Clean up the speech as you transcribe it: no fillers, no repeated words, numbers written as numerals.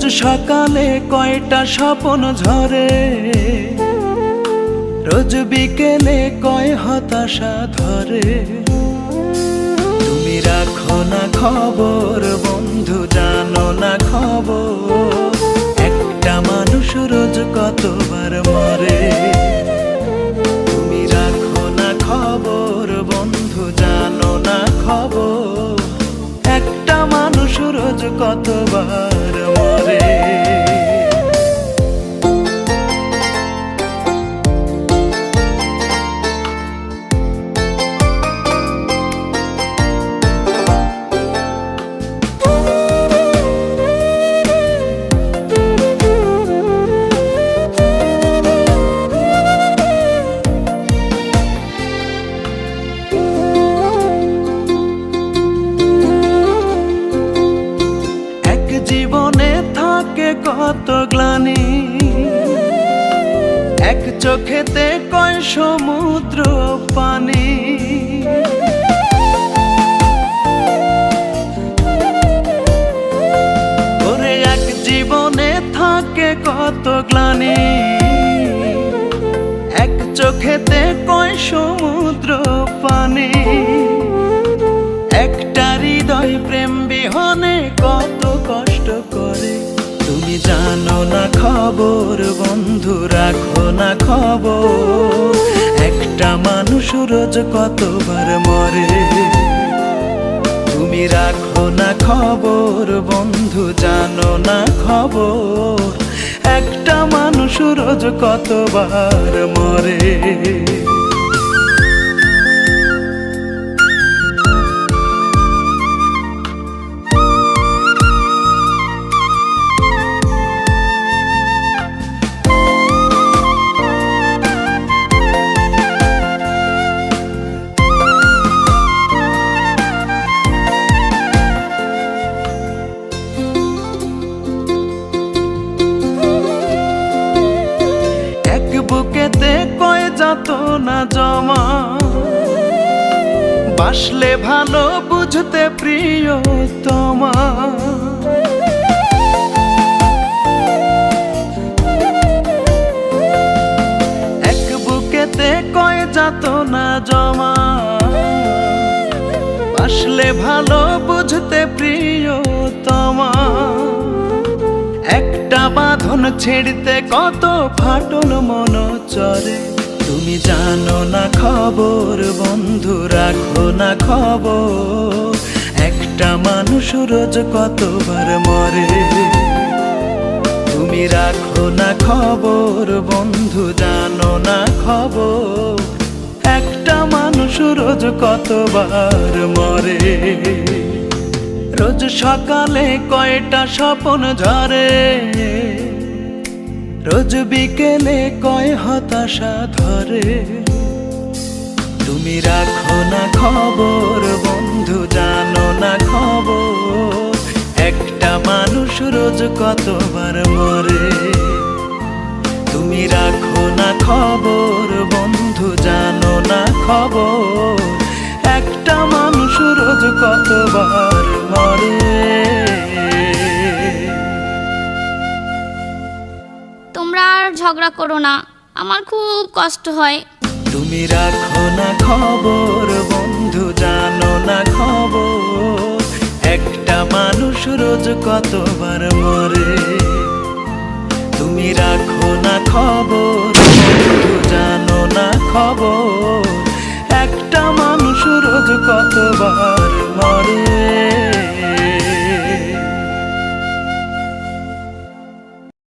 রোজ সকালে কয়টা স্বপ্ন ঝরে, রোজ বিকেলে কয় হতাশা ধরে। তুমি রাখো না খবর বন্ধু, জানো না খবর, একটা মানুষ রোজ কতবার মরে। তুমি রাখো না খবর বন্ধু, জানো না খবর, একটা মানুষ রোজ কতবার মরে। জীবনে থাকে কত গ্লানি, এক চোখেতে কয় সমুদ্র পানি। ওরে এক জীবনে থাকে কত গ্লানি, এক চোখেতে কয় সমুদ্র পানি। একটা হৃদয় প্রেম বিহনে কত কষ্ট করে। তুমি জানো না খবর বন্ধু, রাখো না খবর, একটা মানুষ রোজ কতবার মরে। তুমি রাখো না খবর বন্ধু, জানো না খবর, একটা মানুষ রোজ কতবার মরে। বুকেতে কয় যাত না জমা, বাসলে ভালো বুঝতে প্রিয়তমা। এক বুকেতে কয় যাত না জমা, বাসলে ভালো বুঝতে প্রিয়তমা। একটা বাঁধন ছেড়তে কত ফাটল মন চরে। তুমি জানো না খবর বন্ধু, রাখো না খবর, একটা মানুষ রোজ কতবার মরে। তুমি রাখো না খবর বন্ধু, জানো না খবর, একটা মানুষ রোজ কতবার মরে। রোজ সকালে কয়টা স্বপ্ন ঝরে, রোজ বিকেলে কয় হতাশা ধরে। তুমি রাখো না খবর বন্ধু, জানো না খবর, একটা মানুষ রোজ কতবার মরে। তুমি রাখো না খবর বন্ধু, জানো না খবর, একটা মানুষ রোজ কতবার মরে। তোমরা আর ঝগড়া করো না, আমার খুব কষ্ট হয়। তুমি রাখো না খবর বন্ধু, জানো না খবর, একটা মানুষ রোজ কতবার মরে। তুমি রাখো না খবর বন্ধু, জানো না খবর,